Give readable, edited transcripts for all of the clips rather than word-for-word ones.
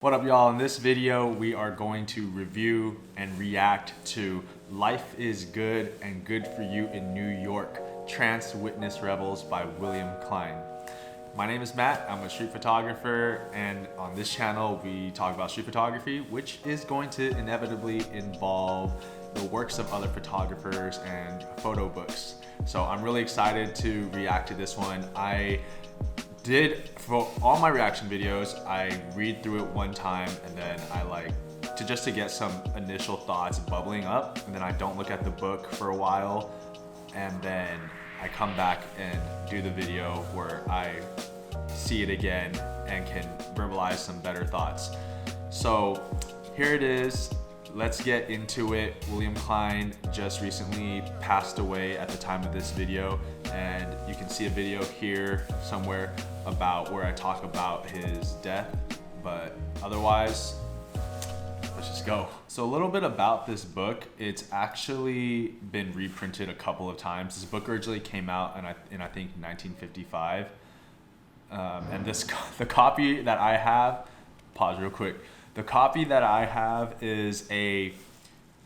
What up, y'all? In this video, we are going to review and react to Life is Good and Good for You in New York, Trance Witness Rebels by William Klein. My name is Matt, I'm a street photographer, and on this channel we talk about street photography, which is going to inevitably involve the works of other photographers and photo books. So I'm really excited to react to this one. For all my reaction videos, I read through it one time and then I like to get some initial thoughts bubbling up, and then I don't look at the book for a while, and then I come back and do the video where I see it again and can verbalize some better thoughts. So here it is. Let's get into it. William Klein just recently passed away at the time of this video, and you can see a video here somewhere about where I talk about his death, but otherwise, let's just go. So a little bit about this book. It's actually been reprinted a couple of times. This book originally came out in I think 1955, and the copy that I have, pause real quick. The copy that I have is a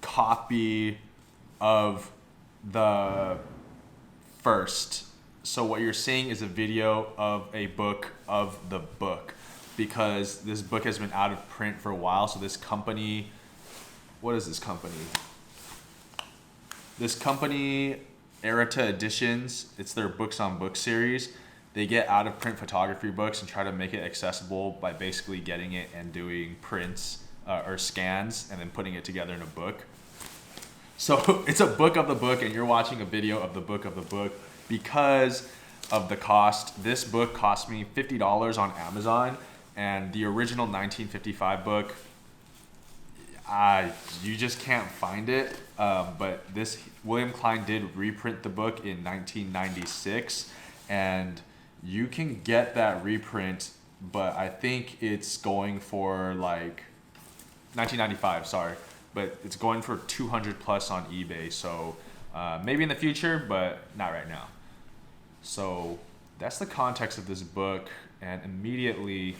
copy of the first. So what you're seeing is a video of a book of the book, because this book has been out of print for a while. So this company, what is this company? This company, Errata Editions, it's their books on book series. They get out of print photography books and try to make it accessible by basically getting it and doing prints or scans and then putting it together in a book. So it's a book of the book and you're watching a video of the book of the book because of the cost. This book cost me $50 on Amazon, and the original 1955 book, you just can't find it. But this William Klein did reprint the book in 1996, and you can get that reprint, but I think it's going for like 1995, sorry, but it's going for 200 plus on eBay. So maybe in the future, but not right now. So that's the context of this book, and immediately,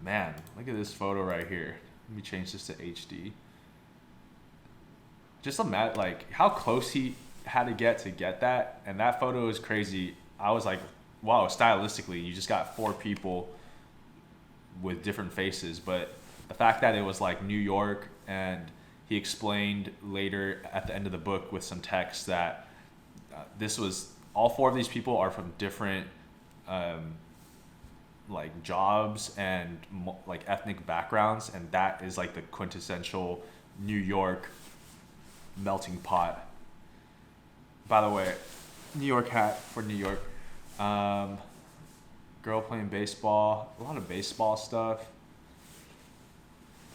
man, look at this photo right here. Let me change this to HD. Just imagine like how close he had to get that, and that photo is crazy. I was like, wow, stylistically, you just got four people with different faces, but the fact that it was like New York, and he explained later at the end of the book with some text that all four of these people are from different like jobs and like ethnic backgrounds, and that is like the quintessential New York melting pot. By the way, New York hat for New York. Girl playing baseball, a lot of baseball stuff.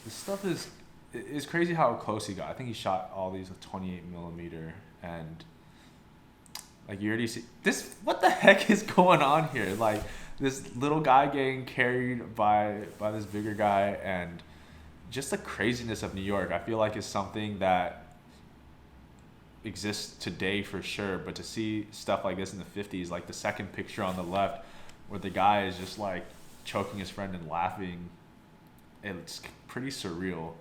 This stuff is crazy how close he got. I think he shot all these with 28mm, and like you already see this. What the heck is going on here? Like this little guy getting carried by this bigger guy, and just the craziness of New York, I feel like is something that exists today for sure, but to see stuff like this in the 50s, like the second picture on the left where the guy is just like choking his friend and laughing, it's pretty surreal.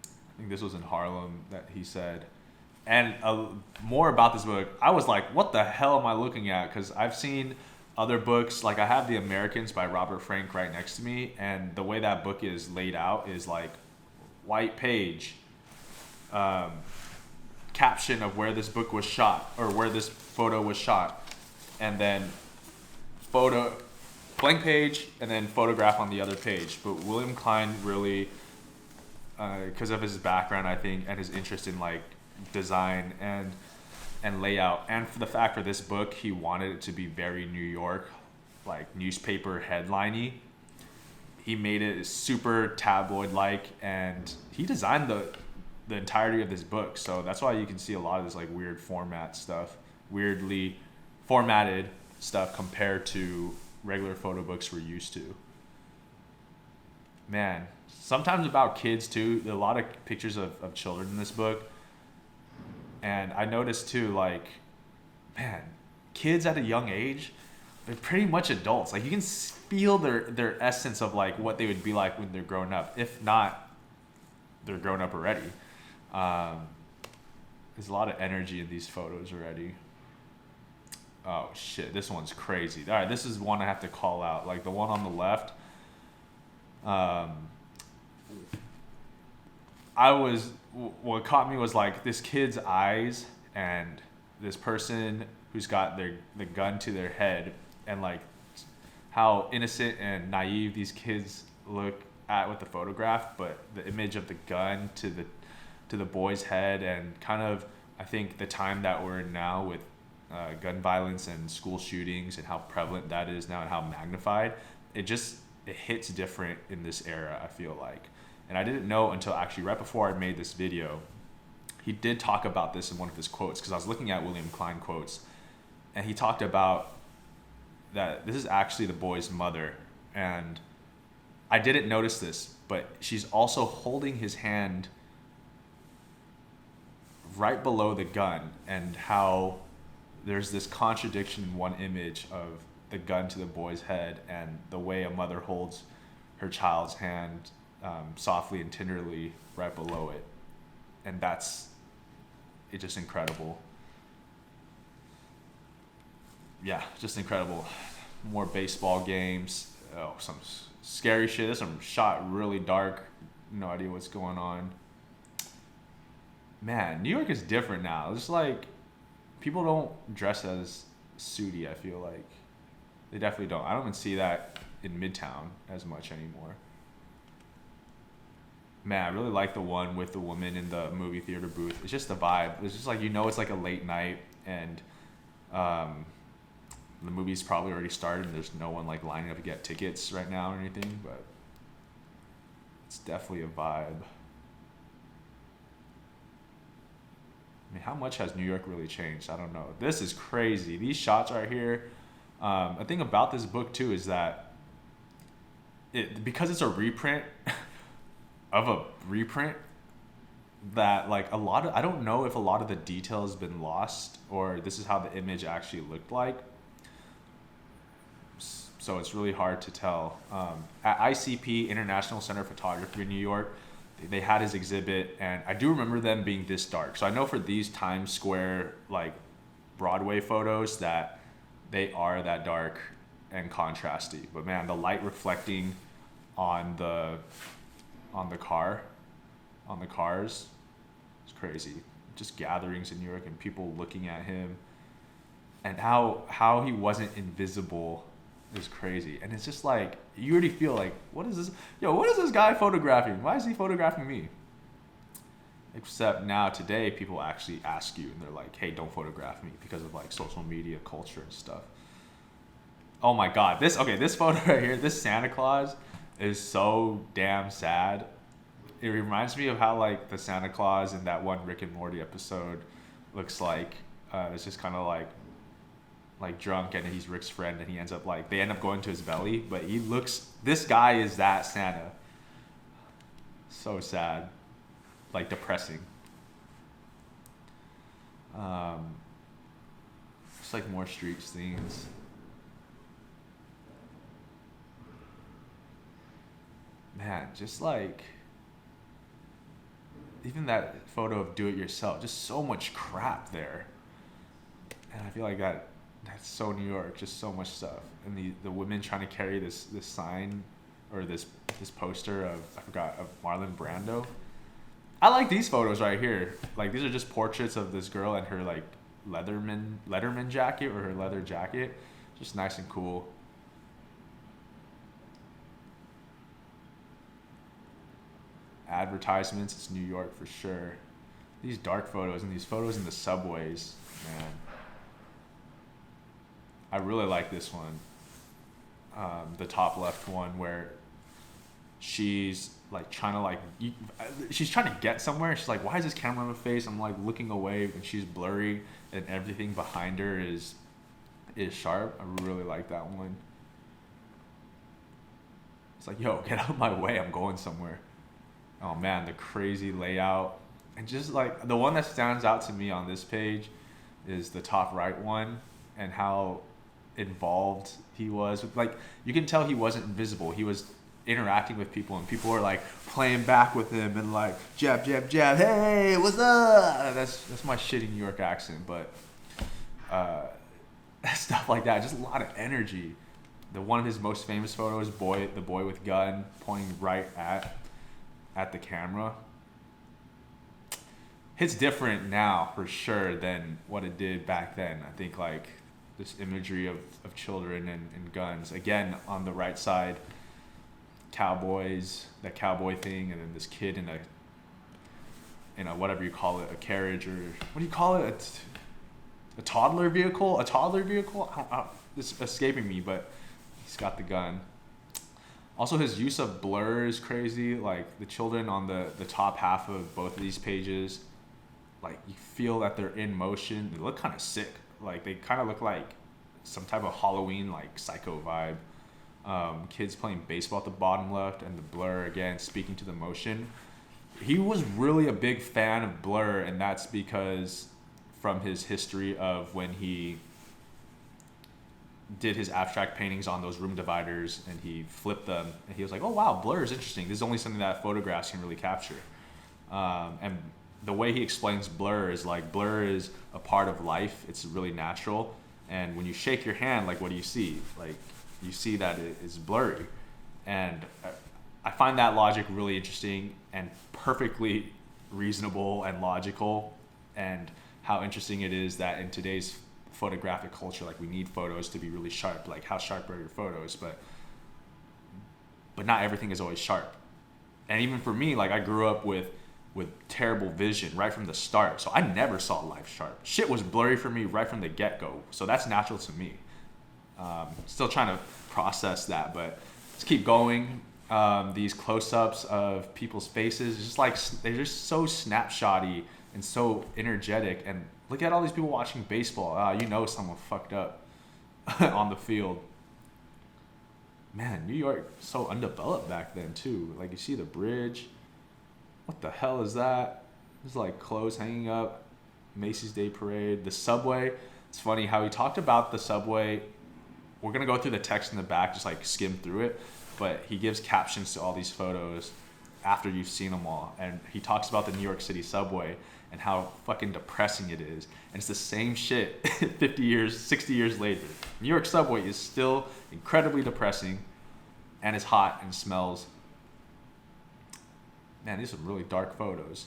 I think this was in Harlem that he said. And more about this book, I was like, what the hell am I looking at? Because I've seen other books, like I have The Americans by Robert Frank right next to me, and the way that book is laid out is like white page, caption of where this book was shot or where this photo was shot, and then photo, blank page, and then photograph on the other page. But William Klein really, because of his background, I think, and his interest in like design and layout, and for the fact for this book, he wanted it to be very New York, like newspaper headliney. He made it super tabloid-like, and he designed the entirety of this book. So that's why you can see a lot of this like weird format stuff, weirdly formatted stuff compared to regular photo books we're used to. Man, sometimes about kids too. There are a lot of pictures of children in this book. And I noticed too, like, man, kids at a young age, they're pretty much adults. Like you can feel their essence of like what they would be like when they're grown up. If not, they're grown up already. There's a lot of energy in these photos already. Oh shit, this one's crazy. All right, this is one I have to call out. Like the one on the left. What caught me was like this kid's eyes and this person who's got the gun to their head, and like how innocent and naive these kids look at with the photograph, but the image of the gun to the boy's head, and kind of I think the time that we're in now with gun violence and school shootings and how prevalent that is now and how magnified, it hits different in this era, I feel like. And I didn't know until actually right before I made this video, he did talk about this in one of his quotes, because I was looking at William Klein quotes, and he talked about that this is actually the boy's mother. And I didn't notice this, but she's also holding his hand right below the gun, and how there's this contradiction in one image of the gun to the boy's head and the way a mother holds her child's hand softly and tenderly right below it. And it's just incredible. Yeah, just incredible. More baseball games. Oh, some scary shit. There's some shot really dark. No idea what's going on. Man, New York is different now. It's like people don't dress as suity, I feel like. They definitely don't. I don't even see that in Midtown as much anymore. Man, I really like the one with the woman in the movie theater booth. It's just the vibe. It's just like, it's like a late night, and the movie's probably already started and there's no one like lining up to get tickets right now or anything, but it's definitely a vibe. I mean, how much has New York really changed? I don't know. This is crazy. These shots right here. The thing about this book too is that because it's a reprint of a reprint, that like I don't know if a lot of the detail has been lost, or this is how the image actually looked like. So it's really hard to tell. At ICP, International Center of Photography in New York, they had his exhibit, and I do remember them being this dark. So I know for these Times Square, like Broadway photos, that they are that dark and contrasty. But man, the light reflecting on the cars, it's crazy. Just gatherings in New York and people looking at him, and how he wasn't invisible is crazy. And it's just like, you already feel like, what is this guy photographing? Why is he photographing me? Except now today, people actually ask you, and they're like, hey, don't photograph me, because of like social media culture and stuff. Oh my God, this photo right here, this Santa Claus is so damn sad. It reminds me of how like the Santa Claus in that one Rick and Morty episode looks like. It's just kind of like drunk, and he's Rick's friend, and they end up going to his belly, but this guy is that Santa. So sad, like depressing. Just like more street scenes. Man, just like even that photo of do it yourself, just so much crap there. And I feel like that's so New York, just so much stuff. And the women trying to carry this sign, or this poster of Marlon Brando. I like these photos right here. Like, these are just portraits of this girl and her like Letterman jacket, or her leather jacket. Just nice and cool. Advertisements, it's New York for sure. These dark photos and these photos in the subways, man. I really like this one. The top left one, where she's like trying to get somewhere. She's like, why is this camera on my face? I'm like looking away, and she's blurry, and everything behind her is sharp. I really like that one. It's like, yo, get out of my way, I'm going somewhere. Oh man, the crazy layout. And just like the one that stands out to me on this page is the top right one, and how involved he was. Like, you can tell he wasn't invisible. He was interacting with people, and people were like playing back with him and like jab, jab, jab. Hey, what's up? That's my shitty New York accent, but stuff like that. Just a lot of energy. One of his most famous photos, the boy with gun pointing right at the camera. It's different now for sure than what it did back then. I think like this imagery of children and guns. Again, on the right side, cowboys, that cowboy thing, and then this kid in a whatever you call it, a carriage, or what do you call it? A toddler vehicle? A toddler vehicle? It's escaping me, but he's got the gun. Also, his use of blur is crazy. Like the children on the top half of both of these pages, like you feel that they're in motion. They look kind of sick. Like they kind of look like some type of Halloween, like Psycho vibe. Kids playing baseball at the bottom left, and the blur again speaking to the motion. He was really a big fan of blur, and that's because from his history of when he did his abstract paintings on those room dividers and he flipped them, and he was like, oh wow, blur is interesting. This is only something that photographs can really capture. And the way he explains blur is like, blur is a part of life. It's really natural. And when you shake your hand, like what do you see? Like you see that it is blurry. And I find that logic really interesting and perfectly reasonable and logical. And how interesting it is that in today's photographic culture, like we need photos to be really sharp. Like how sharp are your photos? But not everything is always sharp. And even for me, like I grew up with terrible vision right from the start. So I never saw life sharp. Shit was blurry for me right from the get-go. So that's natural to me. Still trying to process that, but let's keep going. These close-ups of people's faces, just like they're just so snapshotty and so energetic. And look at all these people watching baseball. You know someone fucked up on the field. Man, New York so undeveloped back then too. Like you see the bridge. What the hell is that? There's like clothes hanging up. Macy's Day Parade. The subway. It's funny how he talked about the subway. We're going to go through the text in the back, just like skim through it. But he gives captions to all these photos after you've seen them all. And he talks about the New York City subway and how fucking depressing it is. And it's the same shit 50 years, 60 years later. New York subway is still incredibly depressing, and it's hot and smells. Man, these are some really dark photos.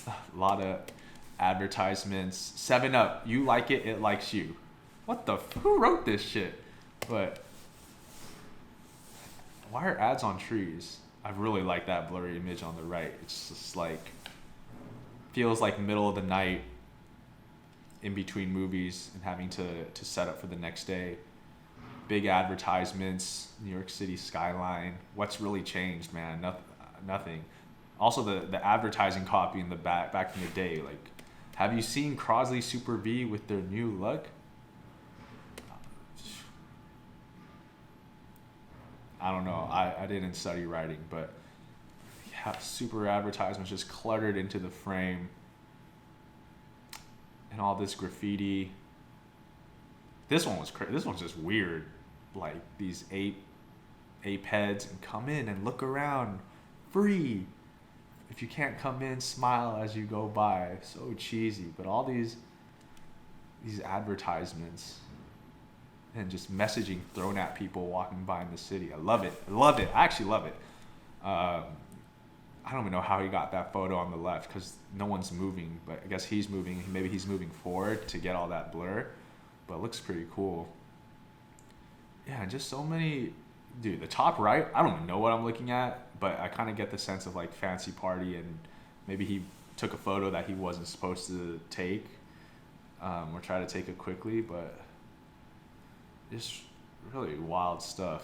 A lot of advertisements. 7-Up, you like it, it likes you. What the who wrote this shit? But why are ads on trees? I really like that blurry image on the right. It's just like, feels like middle of the night in between movies and having to set up for the next day. Big advertisements, New York City skyline. What's really changed, man? Nothing. Also, the advertising copy in the back in the day. Like, have you seen Crosley Super V with their new look? I don't know. I didn't study writing, but yeah, super advertisements just cluttered into the frame, and all this graffiti. This one was crazy. This one's just weird. Like these ape heads, and come in and look around, free. If you can't come in, smile as you go by. So cheesy, but all these advertisements and just messaging thrown at people walking by in the city. I love it. I actually love it. I don't even know how he got that photo on the left because no one's moving, but I guess he's moving. Maybe he's moving forward to get all that blur, but it looks pretty cool. Yeah, just so many. Dude, the top right, I don't even know what I'm looking at, but I kind of get the sense of like fancy party, and maybe he took a photo that he wasn't supposed to take, or try to take it quickly, but just really wild stuff.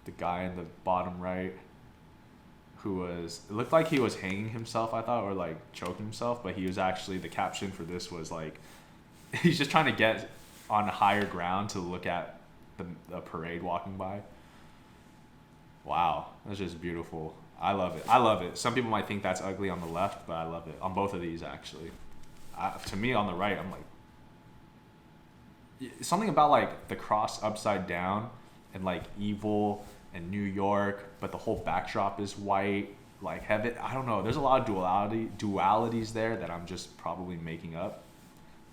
The guy in the bottom right who it looked like he was hanging himself, I thought, or like choking himself, but he was actually, the caption for this was like, he's just trying to get on higher ground to look at the parade walking by. Wow, that's just beautiful. I love it. Some people might think that's ugly on the left, but I love it. On both of these, actually. To me, on the right, I'm like, something about like the cross upside down and like evil and New York, but the whole backdrop is white, like heaven. I don't know. There's a lot of dualities there that I'm just probably making up,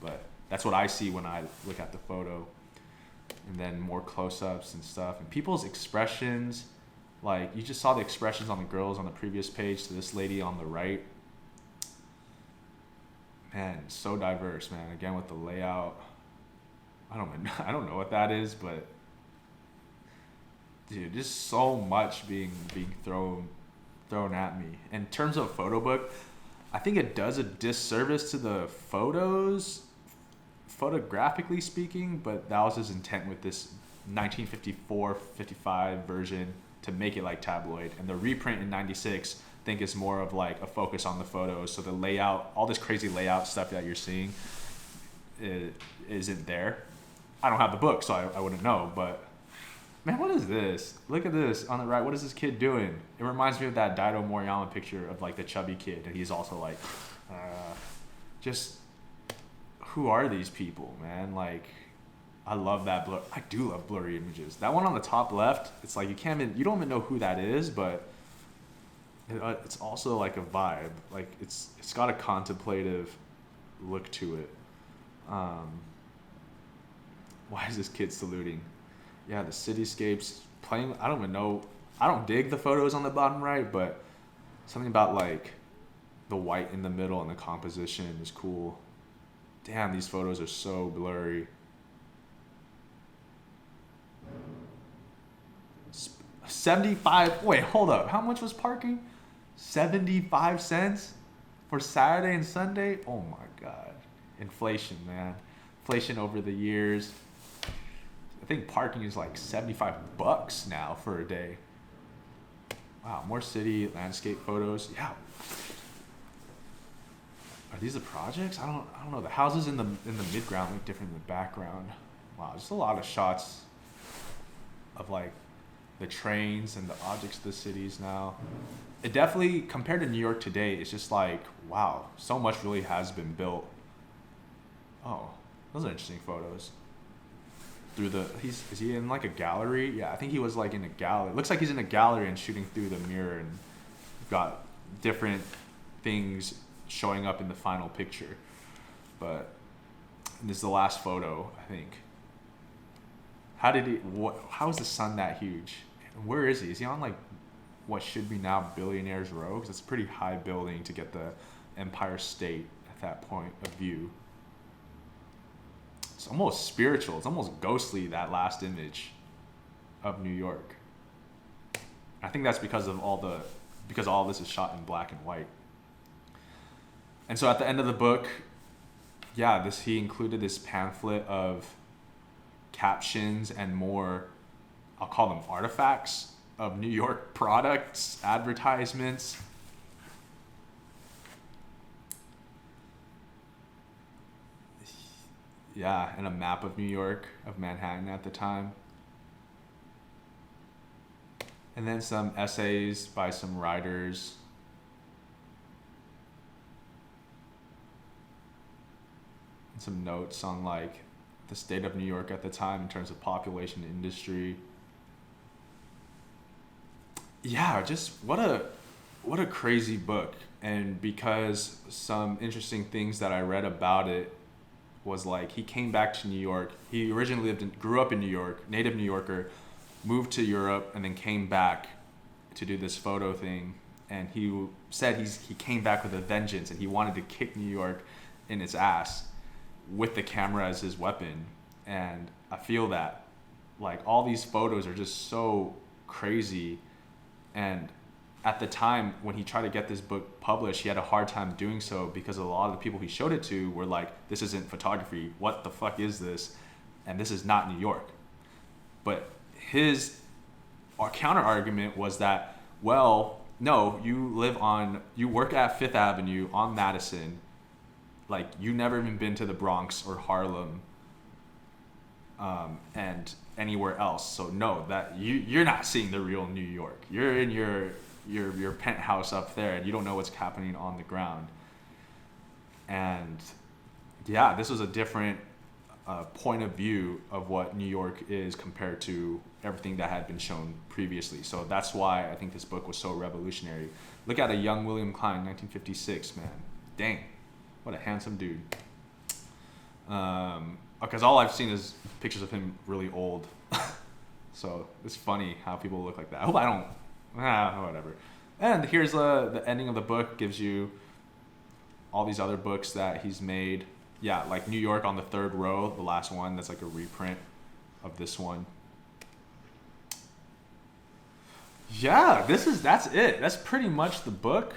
but that's what I see when I look at the photo. And then more close-ups and stuff, and people's expressions. Like you just saw the expressions on the girls on the previous page to this lady on the right. Man, so diverse, man. Again with the layout. I don't know what that is, but dude, just so much being thrown at me. In terms of photo book, I think it does a disservice to the photos, photographically speaking, but that was his intent with this 1954-55 version, to make it like tabloid. And the reprint in 96, I think, is more of like a focus on the photos. So the layout, all this crazy layout stuff that you're seeing, isn't there. I don't have the book, so I wouldn't know, but man, what is this? Look at this on the right. What is this kid doing? It reminds me of that Daido Moriyama picture of like the chubby kid, and he's also like, just, who are these people, man? Like, I love that blur. I do love blurry images. That one on the top left, it's like you don't even know who that is, but it's also like a vibe. Like it's got a contemplative look to it. Why is this kid saluting? Yeah, the cityscapes playing. I don't even know. I don't dig the photos on the bottom right, but something about like the white in the middle and the composition is cool. Damn, these photos are so blurry. 75. Wait, hold up. How much was parking? 75 cents for Saturday and Sunday? Oh my God. Inflation, man. Inflation over the years. I think parking is like $75 now for a day. Wow, more city landscape photos. Yeah. Are these the projects? I don't know. The houses in the midground look different in the background. Wow, just a lot of shots of like the trains and the objects of the cities now. It definitely, compared to New York today, it's just like, wow, so much really has been built. Oh, those are interesting photos. Is he in like a gallery? Yeah, I think he was like in a gallery. Looks like he's in a gallery and shooting through the mirror, and got different things showing up in the final picture. But this is the last photo, I think. How is the sun that huge? And where is he? Is he on like what should be now Billionaires Row? Because it's a pretty high building to get the Empire State at that point of view. It's almost spiritual. It's almost ghostly, that last image of New York. I think that's because all this is shot in black and white. And so at the end of the book, yeah, he included this pamphlet of captions and more, I'll call them artifacts of New York products, advertisements. Yeah, and a map of New York, of Manhattan at the time. And then some essays by some writers. And some notes on like the state of New York at the time in terms of population and industry. Yeah, just what a crazy book. And because some interesting things that I read about it was like, he came back to New York. He originally grew up in New York, native New Yorker, moved to Europe, and then came back to do this photo thing. And he said he came back with a vengeance, and he wanted to kick New York in its ass with the camera as his weapon. And I feel that, like, all these photos are just so crazy. And at the time when he tried to get this book published, he had a hard time doing so because a lot of the people he showed it to were like, this isn't photography. What the fuck is this? And this is not New York. But his counter argument was that, well, no, you work at Fifth Avenue on Madison. Like, you never even been to the Bronx or Harlem and anywhere else. So no, that you're not seeing the real New York. You're in your penthouse up there, and you don't know what's happening on the ground. And yeah, this was a different point of view of what New York is compared to everything that had been shown previously. So that's why I think this book was so revolutionary. Look at a young William Klein, 1956, man. Dang, what a handsome dude. Because all I've seen is pictures of him really old. So it's funny how people look like that. I hope I don't, whatever. And here's the ending of the book, gives you all these other books that he's made. Yeah, like New York on the third row, the last one, that's like a reprint of this one. Yeah, that's it. That's pretty much the book.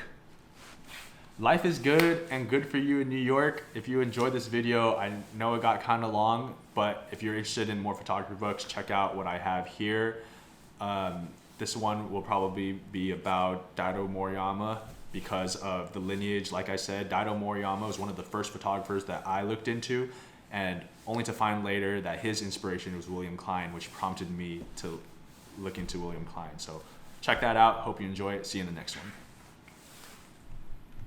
Life is good and good for you in New York. If you enjoyed this video, I know it got kind of long, but if you're interested in more photography books, check out what I have here. This one will probably be about Daido Moriyama because of the lineage. Like I said, Daido Moriyama was one of the first photographers that I looked into, and only to find later that his inspiration was William Klein, which prompted me to look into William Klein. So check that out. Hope you enjoy it. See you in the next one.